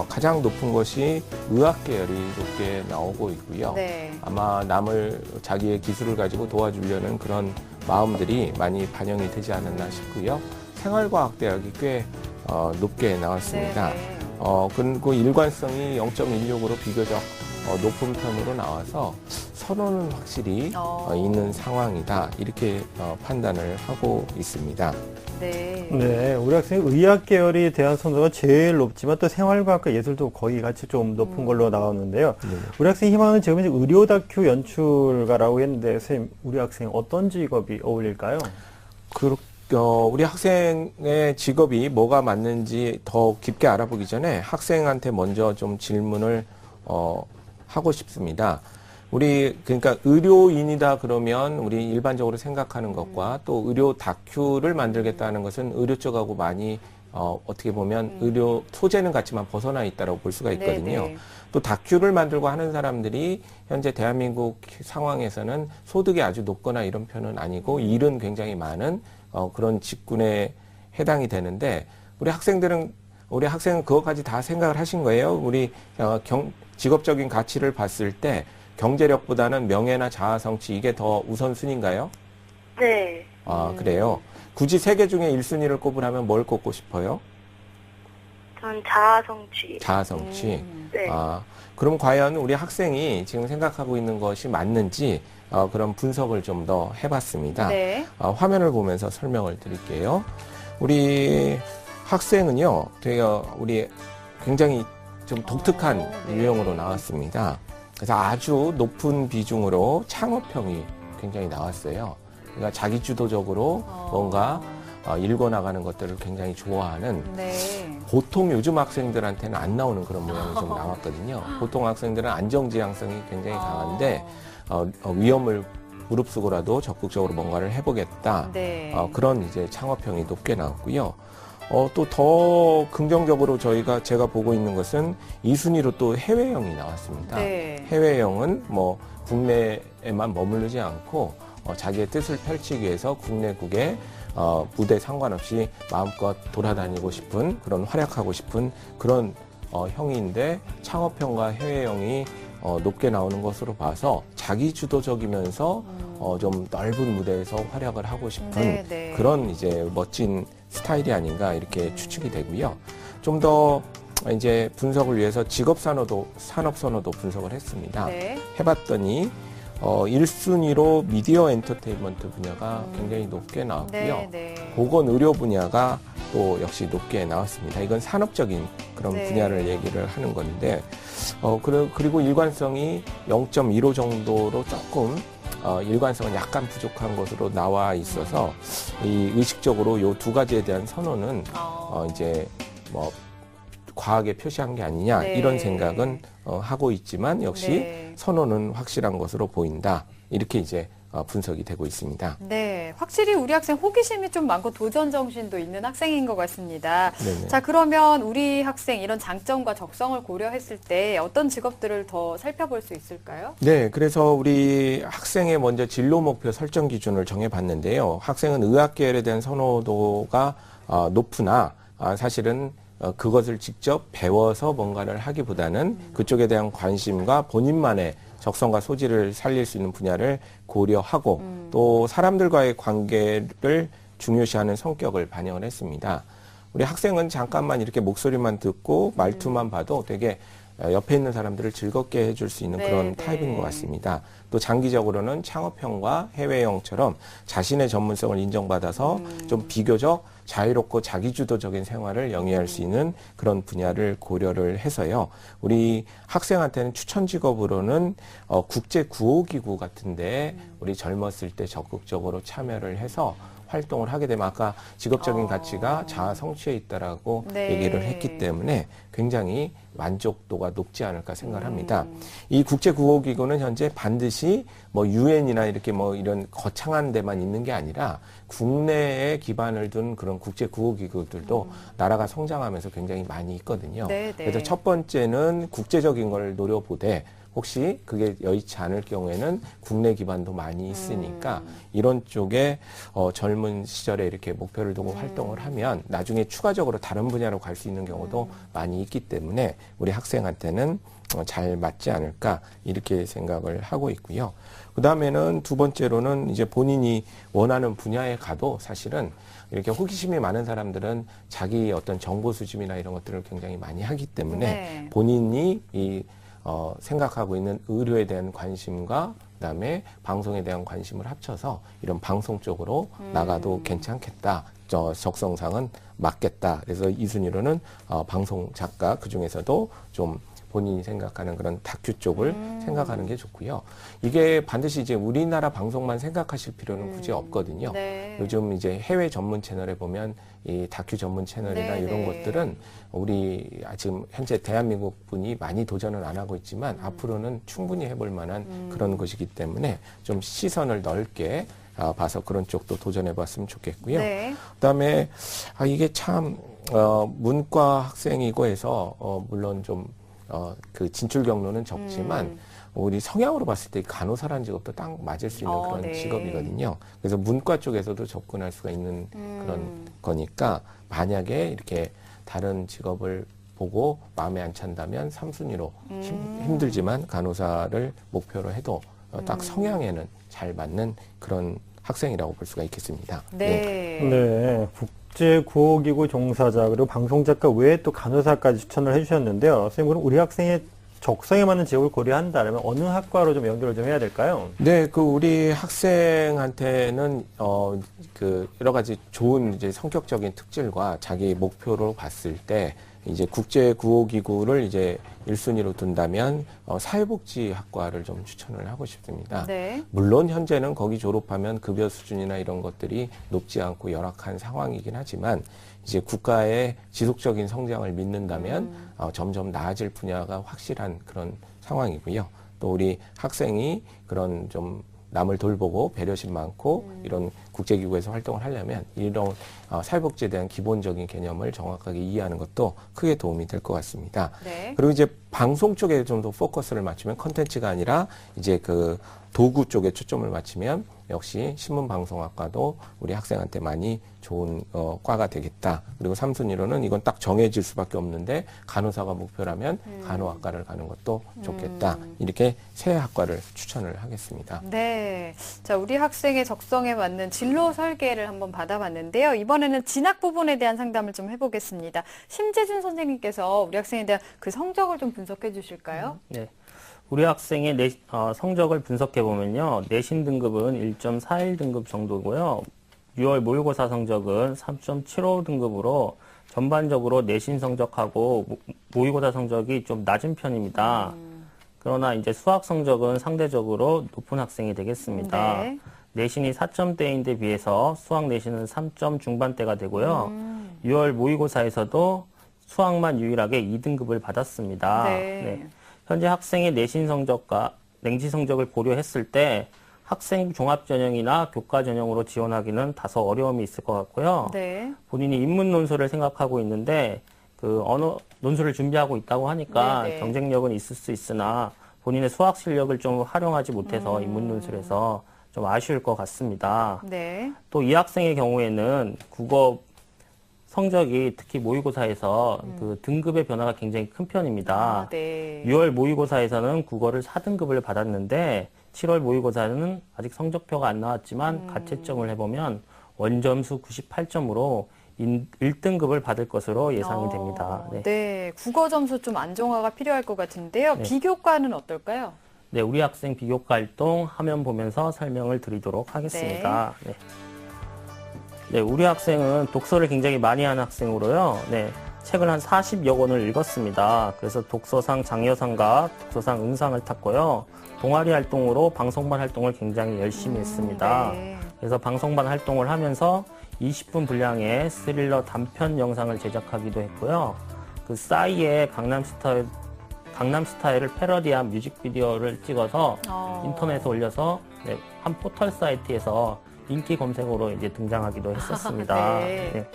가장 높은 것이 의학 계열이 높게 나오고 있고요. 네. 아마 남을 자기의 기술을 가지고 도와주려는 그런 마음들이 많이 반영이 되지 않았나 싶고요. 생활과학대학이 꽤 높게 나왔습니다. 네. 그리고 일관성이 0.16으로 비교적 높은 편으로 나와서 선호는 확실히 있는 상황이다. 이렇게 판단을 하고 있습니다. 네. 네, 우리 학생이 의학 계열에 대한 선호가 제일 높지만 또 생활과학과 예술도 거의 같이 좀 높은 걸로 나오는데요. 네. 우리 학생 희망은 지금 의료 다큐 연출가라고 했는데 선생님, 우리 학생 어떤 직업이 어울릴까요? 우리 학생의 직업이 뭐가 맞는지 더 깊게 알아보기 전에 학생한테 먼저 좀 질문을 하고 싶습니다. 그러니까 의료인이다 그러면 우리 일반적으로 생각하는 것과 또 의료 다큐를 만들겠다는 것은 의료 쪽하고 많이 어떻게 보면 의료 소재는 같지만 벗어나 있다고 볼 수가 있거든요. 네네. 또 다큐를 만들고 하는 사람들이 현재 대한민국 상황에서는 소득이 아주 높거나 이런 편은 아니고 일은 굉장히 많은 그런 직군에 해당이 되는데 우리 학생은 그것까지 다 생각을 하신 거예요. 우리 직업적인 가치를 봤을 때 경제력보다는 명예나 자아 성취 이게 더 우선순위인가요? 네. 그래요. 굳이 세 개 중에 1순위를 꼽으라면 뭘 꼽고 싶어요? 전 자아성취. 자아성취. 네. 그럼 과연 우리 학생이 지금 생각하고 있는 것이 맞는지 그런 분석을 좀 더 해봤습니다. 네. 화면을 보면서 설명을 드릴게요. 우리 학생은요, 되게 우리 굉장히 좀 독특한 네. 유형으로 나왔습니다. 그래서 아주 높은 비중으로 창업형이 굉장히 나왔어요. 그러니까 자기주도적으로 뭔가 읽어나가는 것들을 굉장히 좋아하는 네. 보통 요즘 학생들한테는 안 나오는 그런 모양이 좀 나왔거든요. 보통 학생들은 안정지향성이 굉장히 강한데 위험을 무릅쓰고라도 적극적으로 뭔가를 해보겠다. 네. 그런 이제 창업형이 높게 나왔고요. 또 더 긍정적으로 제가 보고 있는 것은 2순위로 또 해외형이 나왔습니다. 네. 해외형은 뭐 국내에만 머무르지 않고 자기의 뜻을 펼치기 위해서 국내국에 무대 상관없이 마음껏 돌아다니고 싶은 그런 활약하고 싶은 그런 형인데 창업형과 해외형이 높게 나오는 것으로 봐서 자기주도적이면서 좀 넓은 무대에서 활약을 하고 싶은 네, 네. 그런 이제 멋진 스타일이 아닌가 이렇게 추측이 되고요. 좀 더 이제 분석을 위해서 산업선호도 분석을 했습니다. 네. 해봤더니 1순위로 미디어 엔터테인먼트 분야가 굉장히 높게 나왔고요. 네, 네. 보건 의료 분야가 또 역시 높게 나왔습니다. 이건 산업적인 그런 네. 분야를 얘기를 하는 건데, 그리고 일관성이 0.15 정도로 조금 일관성은 약간 부족한 것으로 나와 있어서 이 의식적으로 이 두 가지에 대한 선호는 이제 뭐 과하게 표시한 게 아니냐 네. 이런 생각은 하고 있지만 역시 네. 선호는 확실한 것으로 보인다. 이렇게 이제 분석이 되고 있습니다. 네, 확실히 우리 학생 호기심이 좀 많고 도전 정신도 있는 학생인 것 같습니다. 네네. 자, 그러면 우리 학생 이런 장점과 적성을 고려했을 때 어떤 직업들을 더 살펴볼 수 있을까요? 네, 그래서 우리 학생의 먼저 진로 목표 설정 기준을 정해봤는데요. 학생은 의학 계열에 대한 선호도가 높으나 사실은 그것을 직접 배워서 뭔가를 하기보다는 그쪽에 대한 관심과 본인만의 적성과 소질을 살릴 수 있는 분야를 고려하고 또 사람들과의 관계를 중요시하는 성격을 반영을 했습니다. 우리 학생은 잠깐만 이렇게 목소리만 듣고 말투만 봐도 되게 옆에 있는 사람들을 즐겁게 해줄 수 있는 네, 그런 네. 타입인 것 같습니다. 또 장기적으로는 창업형과 해외형처럼 자신의 전문성을 인정받아서 좀 비교적 자유롭고 자기주도적인 생활을 영위할 수 있는 그런 분야를 고려를 해서요. 우리 학생한테는 추천 직업으로는 국제구호기구 같은데 우리 젊었을 때 적극적으로 참여를 해서 활동을 하게 되면 아까 직업적인 가치가 자아 성취에 있다라고 네. 얘기를 했기 때문에 굉장히 만족도가 높지 않을까 생각을 합니다. 이 국제구호기구는 현재 반드시 뭐 유엔이나 이렇게 뭐 이런 거창한 데만 있는 게 아니라 국내에 기반을 둔 그런 국제구호기구들도 나라가 성장하면서 굉장히 많이 있거든요. 네, 네. 그래서 첫 번째는 국제적인 걸 노려보되 혹시 그게 여의치 않을 경우에는 국내 기반도 많이 있으니까 이런 쪽에 젊은 시절에 이렇게 목표를 두고 활동을 하면 나중에 추가적으로 다른 분야로 갈 수 있는 경우도 많이 있기 때문에 우리 학생한테는 잘 맞지 않을까 이렇게 생각을 하고 있고요. 그 다음에는 두 번째로는 이제 본인이 원하는 분야에 가도 사실은 이렇게 호기심이 많은 사람들은 자기 어떤 정보 수집이나 이런 것들을 굉장히 많이 하기 때문에 네. 본인이 생각하고 있는 의료에 대한 관심과 그다음에 방송에 대한 관심을 합쳐서 이런 방송 쪽으로 나가도 괜찮겠다. 적성상은 맞겠다. 그래서 2순위로는 방송 작가 그중에서도 좀 본인이 생각하는 그런 다큐 쪽을 생각하는 게 좋고요. 이게 반드시 이제 우리나라 방송만 생각하실 필요는 굳이 없거든요. 네. 요즘 이제 해외 전문 채널에 보면 이 다큐 전문 채널이나 네, 이런 네. 것들은 우리 지금 현재 대한민국 분이 많이 도전은 안 하고 있지만 앞으로는 충분히 해볼 만한 그런 것이기 때문에 좀 시선을 넓게 봐서 그런 쪽도 도전해 봤으면 좋겠고요. 네. 그다음에 이게 참 문과 학생이고 해서 물론 좀 그 진출 경로는 적지만 우리 성향으로 봤을 때 간호사라는 직업도 딱 맞을 수 있는 그런 네. 직업이거든요. 그래서 문과 쪽에서도 접근할 수가 있는 그런 거니까 만약에 이렇게 다른 직업을 보고 마음에 안 찬다면 3순위로 힘들지만 간호사를 목표로 해도 딱 성향에는 잘 맞는 그런 학생이라고 볼 수가 있겠습니다. 네. 네, 국제구호기구 종사자 그리고 방송작가 외에 또 간호사까지 추천을 해주셨는데요. 선생님, 그럼 우리 학생의 적성에 맞는 지역을 고려한다면 어느 학과로 좀 연결을 좀 해야 될까요? 네, 우리 학생한테는 여러 가지 좋은 이제 성격적인 특질과 자기 목표로 봤을 때 이제 국제구호기구를 이제 1순위로 둔다면 사회복지학과를 좀 추천을 하고 싶습니다. 네. 물론 현재는 거기 졸업하면 급여 수준이나 이런 것들이 높지 않고 열악한 상황이긴 하지만 이제 국가의 지속적인 성장을 믿는다면 점점 나아질 분야가 확실한 그런 상황이고요. 또 우리 학생이 그런 좀 남을 돌보고 배려심 많고 이런 국제기구에서 활동을 하려면 이런 사회복지에 대한 기본적인 개념을 정확하게 이해하는 것도 크게 도움이 될 것 같습니다. 네. 그리고 이제 방송 쪽에 좀 더 포커스를 맞추면 컨텐츠가 아니라 이제 그 도구 쪽에 초점을 맞추면 역시 신문방송학과도 우리 학생한테 많이 좋은 과가 되겠다. 그리고 3순위로는 이건 딱 정해질 수밖에 없는데 간호사가 목표라면 간호학과를 가는 것도 좋겠다. 이렇게 세 학과를 추천을 하겠습니다. 네. 자, 우리 학생의 적성에 맞는 진로 설계를 한번 받아봤는데요. 이번에는 진학 부분에 대한 상담을 좀 해보겠습니다. 심재준 선생님께서 우리 학생에 대한 그 성적을 좀 분석해 주실까요? 네. 우리 학생의 성적을 분석해 보면요. 내신 등급은 1.41 등급 정도고요. 6월 모의고사 성적은 3.75 등급으로 전반적으로 내신 성적하고 모의고사 성적이 좀 낮은 편입니다. 그러나 이제 수학 성적은 상대적으로 높은 학생이 되겠습니다. 네. 내신이 4점대인데 비해서 수학 내신은 3점 중반대가 되고요. 6월 모의고사에서도 수학만 유일하게 2등급을 받았습니다. 네. 현재 학생의 내신 성적과 냉지 성적을 고려했을 때 학생 종합 전형이나 교과 전형으로 지원하기는 다소 어려움이 있을 것 같고요. 네. 본인이 인문 논술을 생각하고 있는데 그 언어 논술을 준비하고 있다고 하니까 네네. 경쟁력은 있을 수 있으나 본인의 수학 실력을 좀 활용하지 못해서 인문 논술에서 좀 아쉬울 것 같습니다. 네. 또 이 학생의 경우에는 국어 성적이 특히 모의고사에서 그 등급의 변화가 굉장히 큰 편입니다. 아, 네. 6월 모의고사에서는 국어를 4등급을 받았는데 7월 모의고사는 아직 성적표가 안 나왔지만 가채점을 해보면 원점수 98점으로 1등급을 받을 것으로 예상이 됩니다. 네. 네. 국어 점수 좀 안정화가 필요할 것 같은데요. 네. 비교과는 어떨까요? 네, 우리 학생 비교과 활동 화면 보면서 설명을 드리도록 하겠습니다. 네. 네, 우리 학생은 독서를 굉장히 많이 하는 학생으로요. 네, 책을 한 40여 권을 읽었습니다. 그래서 독서상 장려상과 독서상 은상을 탔고요. 동아리 활동으로 방송반 활동을 굉장히 열심히 했습니다. 네. 그래서 방송반 활동을 하면서 20분 분량의 스릴러 단편 영상을 제작하기도 했고요. 그 싸이의 강남스타일을 패러디한 뮤직비디오를 찍어서 인터넷에 올려서 네, 한 포털 사이트에서 인기 검색어로 이제 등장하기도 했었습니다. 네. 네.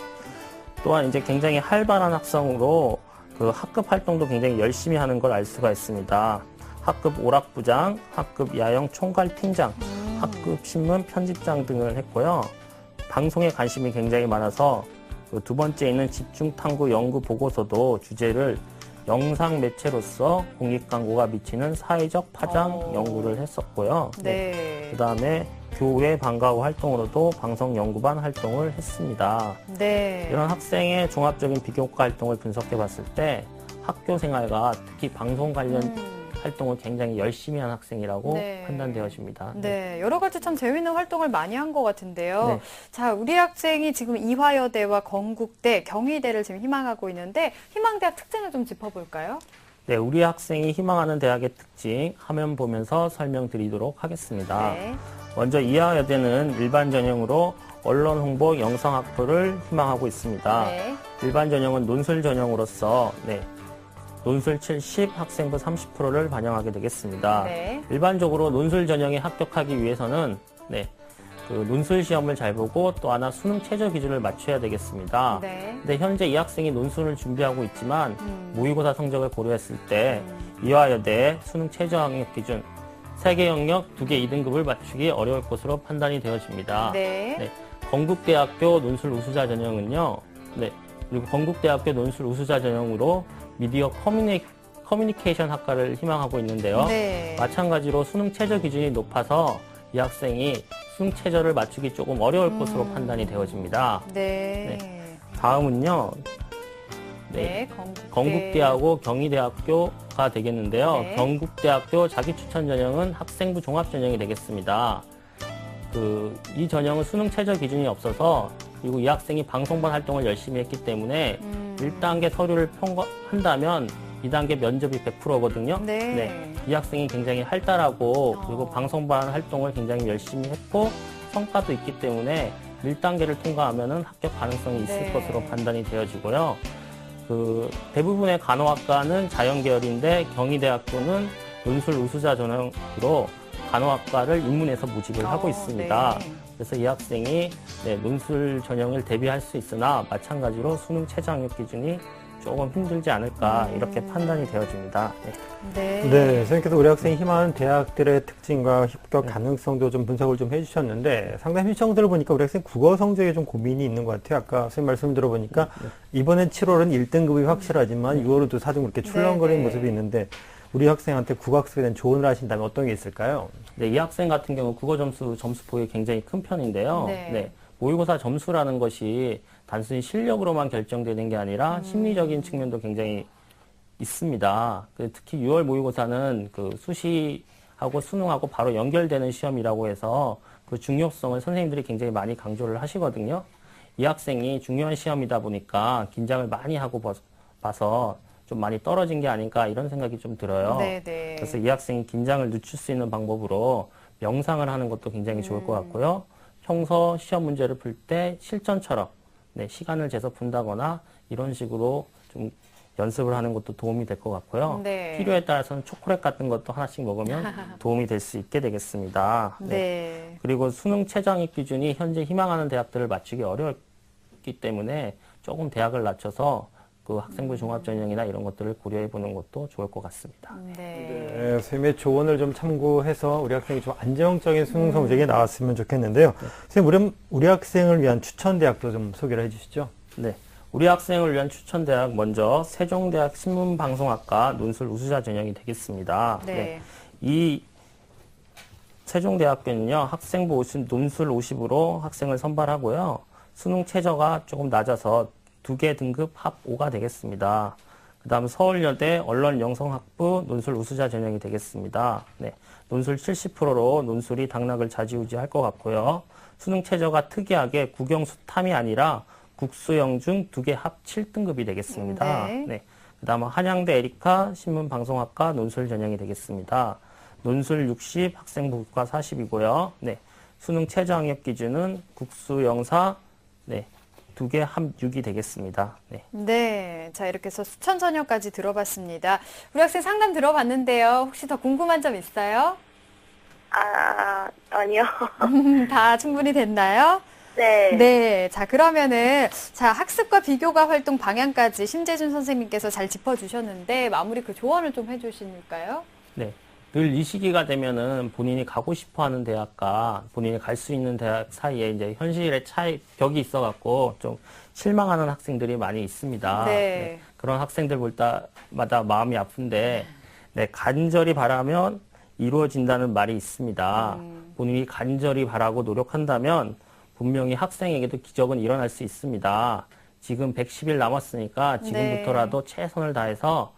또한 이제 굉장히 활발한 학생으로 그 학급 활동도 굉장히 열심히 하는 걸 알 수가 있습니다. 학급 오락부장, 학급 야영 총괄 팀장, 학급 신문 편집장 등을 했고요. 방송에 관심이 굉장히 많아서 그 두 번째 있는 집중탐구 연구 보고서도 주제를 영상 매체로서 공익 광고가 미치는 사회적 파장 연구를 했었고요. 네. 그 다음에 교외 방과후 활동으로도 방송 연구반 활동을 했습니다. 네. 이런 학생의 종합적인 비교과 활동을 분석해 봤을 때 학교 생활과 특히 방송 관련 활동을 굉장히 열심히 한 학생이라고 네. 판단되어집니다. 네, 여러 가지 참 재미있는 활동을 많이 한 것 같은데요. 네. 자, 우리 학생이 지금 이화여대와 건국대, 경희대를 지금 희망하고 있는데 희망대학 특징을 좀 짚어볼까요? 네, 우리 학생이 희망하는 대학의 특징 화면 보면서 설명드리도록 하겠습니다. 네. 먼저 이화여대는 일반 전형으로 언론 홍보 영상 학부를 희망하고 있습니다. 네. 일반 전형은 논술 전형으로서 논술 70, 학생부 30%를 반영하게 되겠습니다. 네. 일반적으로 논술 전형에 합격하기 위해서는 그 논술 시험을 잘 보고 또 하나 수능 최저 기준을 맞춰야 되겠습니다. 네. 근데 현재 이 학생이 논술을 준비하고 있지만 모의고사 성적을 고려했을 때 이화여대 수능 최저 학력 기준 3개 영역 2개 2등급을 맞추기 어려울 것으로 판단이 되어집니다. 네. 건국대학교 논술 우수자 전형은요. 그리고 건국대학교 논술 우수자 전형으로 미디어 커뮤니케이션 학과를 희망하고 있는데요. 네. 마찬가지로 수능 최저 기준이 높아서 이 학생이 수능 최저를 맞추기 조금 어려울 것으로 판단이 되어집니다. 네. 다음은요. 네, 건국대하고 경희대학교가 되겠는데요. 네. 경국대학교 자기추천 전형은 학생부 종합 전형이 되겠습니다. 이 전형은 수능 최저 기준이 없어서, 그리고 이 학생이 방송반 활동을 열심히 했기 때문에 1단계 서류를 통과한다면 2단계 면접이 100%거든요. 네. 이 학생이 굉장히 활달하고 그리고 방송반 활동을 굉장히 열심히 했고 성과도 있기 때문에 1단계를 통과하면은 합격 가능성이 있을 네. 것으로 판단이 되어지고요. 대부분의 간호학과는 자연계열인데 경희대학교는 논술 우수자 전형으로 간호학과를 입문해서 모집을 하고 있습니다. 네. 그래서 이 학생이 논술 전형을 대비할 수 있으나 마찬가지로 수능 최저 학력 기준이 조금 힘들지 않을까 이렇게 판단이 되어집니다. 네. 네, 선생님께서 우리 학생이 희망하는 대학들의 특징과 합격 가능성도 좀 분석을 좀 해주셨는데 상담 신청들을 보니까 우리 학생 국어 성적에 좀 고민이 있는 것 같아요. 아까 선생님 말씀 들어보니까 이번엔 7월은 1등급이 확실하지만 6월에도 4등급 이렇게 출렁거리는 모습이 있는데 우리 학생한테 국어 학습에 대한 조언을 하신다면 어떤 게 있을까요? 네, 이 학생 같은 경우 국어 점수폭이 굉장히 큰 편인데요. 네. 모의고사 점수라는 것이 단순히 실력으로만 결정되는 게 아니라 심리적인 측면도 굉장히 있습니다. 특히 6월 모의고사는 수시하고 수능하고 바로 연결되는 시험이라고 해서 그 중요성을 선생님들이 굉장히 많이 강조를 하시거든요. 이 학생이 중요한 시험이다 보니까 긴장을 많이 하고 봐서 좀 많이 떨어진 게 아닌가 이런 생각이 좀 들어요. 네네. 그래서 이 학생이 긴장을 늦출 수 있는 방법으로 명상을 하는 것도 굉장히 좋을 것 같고요. 평소 시험 문제를 풀 때 실전처럼 시간을 재서 푼다거나 이런 식으로 좀 연습을 하는 것도 도움이 될 것 같고요. 네. 필요에 따라서는 초콜릿 같은 것도 하나씩 먹으면 도움이 될 수 있게 되겠습니다. 네. 그리고 수능 최저학력 기준이 현재 희망하는 대학들을 맞추기 어렵기 때문에 조금 대학을 낮춰서 그 학생부 종합 전형이나 이런 것들을 고려해 보는 것도 좋을 것 같습니다. 네, 선생님의 조언을 좀 참고해서 우리 학생이 좀 안정적인 수능 성적이 나왔으면 좋겠는데요. 선생님, 우리 학생을 위한 추천 대학도 좀 소개를 해주시죠. 네, 우리 학생을 위한 추천 대학 먼저 세종대학 신문방송학과 논술 우수자 전형이 되겠습니다. 네. 이 세종대학교는요, 학생부 논술 50으로 학생을 선발하고요. 수능 최저가 조금 낮아서 2개 등급 합 5가 되겠습니다. 그 다음 서울여대 언론영성학부 논술 우수자 전형이 되겠습니다. 논술 70%로 논술이 당락을 좌지우지할 것 같고요. 수능 최저가 특이하게 국영수탐이 아니라 국수영중 2개 합 7등급이 되겠습니다. 그 다음 한양대 에리카 신문방송학과 논술 전형이 되겠습니다. 논술 60, 학생부과 40이고요. 수능 최저 학력 기준은 국수영사 2개 합 6이 되겠습니다. 네. 자, 이렇게 해서 추천 전형까지 들어봤습니다. 우리 학생 상담 들어봤는데요. 혹시 더 궁금한 점 있어요? 아니요. 다 충분히 됐나요? 네. 네. 자, 그러면은, 학습과 비교과 활동 방향까지 심재준 선생님께서 잘 짚어주셨는데, 마무리 그 조언을 좀 해주실까요? 네. 늘 이 시기가 되면은 본인이 가고 싶어 하는 대학과 본인이 갈 수 있는 대학 사이에 이제 현실의 벽이 있어갖고 좀 실망하는 학생들이 많이 있습니다. 네. 그런 학생들 볼 때마다 마음이 아픈데, 간절히 바라면 이루어진다는 말이 있습니다. 본인이 간절히 바라고 노력한다면 분명히 학생에게도 기적은 일어날 수 있습니다. 지금 110일 남았으니까 지금부터라도 최선을 다해서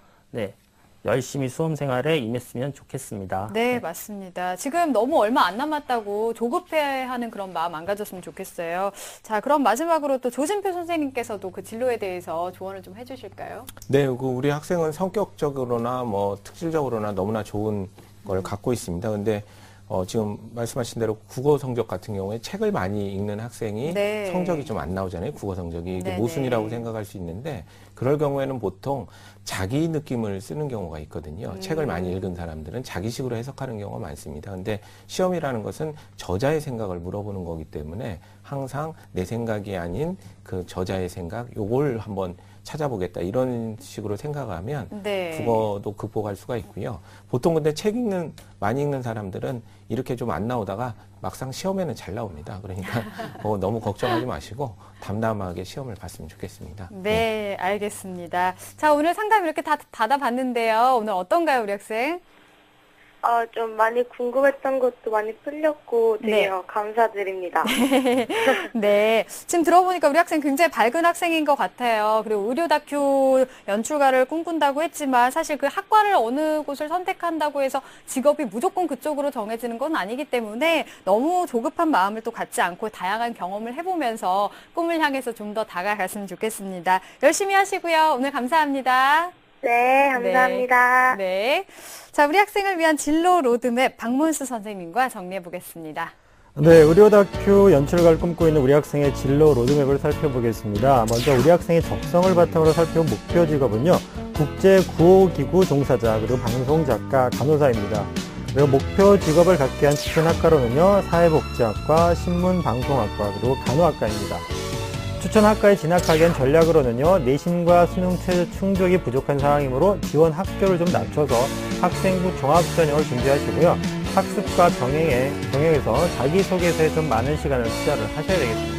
열심히 수험 생활에 임했으면 좋겠습니다. 네, 맞습니다. 지금 너무 얼마 안 남았다고 조급해하는 그런 마음 안 가졌으면 좋겠어요. 자, 그럼 마지막으로 또 조진표 선생님께서도 그 진로에 대해서 조언을 좀 해주실까요? 네, 우리 학생은 성격적으로나 특질적으로나 너무나 좋은 걸 갖고 있습니다. 근데 지금 말씀하신 대로 국어 성적 같은 경우에 책을 많이 읽는 학생이 성적이 좀 안 나오잖아요. 국어 성적이. 이게 모순이라고 생각할 수 있는데 그럴 경우에는 보통 자기 느낌을 쓰는 경우가 있거든요. 책을 많이 읽은 사람들은 자기식으로 해석하는 경우가 많습니다. 근데 시험이라는 것은 저자의 생각을 물어보는 거기 때문에 항상 내 생각이 아닌 그 저자의 생각, 요걸 한번 찾아보겠다 이런 식으로 생각하면 국어도 극복할 수가 있고요. 보통 근데 많이 읽는 사람들은 이렇게 좀 안 나오다가 막상 시험에는 잘 나옵니다. 그러니까 너무 걱정하지 마시고 담담하게 시험을 봤으면 좋겠습니다. 네, 알겠습니다. 자, 오늘 상담 이렇게 다 받아봤는데요. 오늘 어떤가요, 우리 학생? 좀 많이 궁금했던 것도 많이 풀렸고 되게 네. 감사드립니다. 네. 지금 들어보니까 우리 학생 굉장히 밝은 학생인 것 같아요. 그리고 의료 다큐 연출가를 꿈꾼다고 했지만 사실 그 학과를 어느 곳을 선택한다고 해서 직업이 무조건 그쪽으로 정해지는 건 아니기 때문에 너무 조급한 마음을 또 갖지 않고 다양한 경험을 해보면서 꿈을 향해서 좀 더 다가갔으면 좋겠습니다. 열심히 하시고요. 오늘 감사합니다. 네, 감사합니다. 네. 자, 우리 학생을 위한 진로 로드맵 박문수 선생님과 정리해 보겠습니다. 네, 의료 다큐 연출가를 꿈꾸고 있는 우리 학생의 진로 로드맵을 살펴보겠습니다. 먼저 우리 학생의 적성을 바탕으로 살펴본 목표 직업은요, 국제구호기구 종사자, 그리고 방송작가, 간호사입니다. 그리고 목표 직업을 갖게 한 추천 학과로는요, 사회복지학과, 신문방송학과, 그리고 간호학과입니다. 추천 학과에 진학하기엔 전략으로는요, 내신과 수능 최저 충족이 부족한 상황이므로 지원 학교를 좀 낮춰서 학생부 종합전형을 준비하시고요. 학습과 병행해서 자기소개서에 좀 많은 시간을 투자를 하셔야 되겠습니다.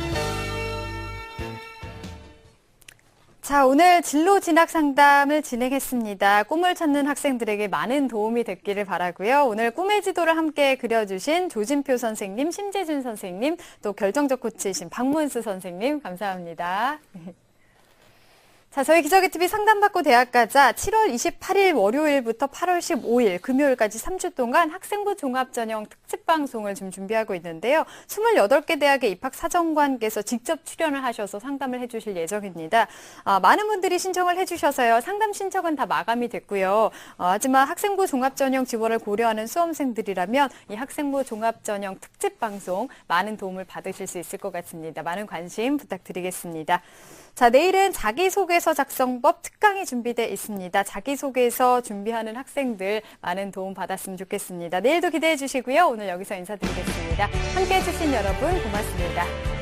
자, 오늘 진로 진학 상담을 진행했습니다. 꿈을 찾는 학생들에게 많은 도움이 됐기를 바라고요. 오늘 꿈의 지도를 함께 그려주신 조진표 선생님, 심재준 선생님, 또 결정적 코치이신 박문수 선생님, 감사합니다. 자, 저희 기적의 TV 상담받고 대학가자 7월 28일 월요일부터 8월 15일 금요일까지 3주 동안 학생부 종합전형 특집방송을 지금 준비하고 있는데요. 28개 대학의 입학사정관께서 직접 출연을 하셔서 상담을 해주실 예정입니다. 많은 분들이 신청을 해주셔서요. 상담 신청은 다 마감이 됐고요. 하지만 학생부 종합전형 지원을 고려하는 수험생들이라면 이 학생부 종합전형 특집방송 많은 도움을 받으실 수 있을 것 같습니다. 많은 관심 부탁드리겠습니다. 자, 내일은 자기소개서 작성법 특강이 준비되어 있습니다. 자기소개서 준비하는 학생들 많은 도움 받았으면 좋겠습니다. 내일도 기대해 주시고요. 오늘 여기서 인사드리겠습니다. 함께해 주신 여러분 고맙습니다.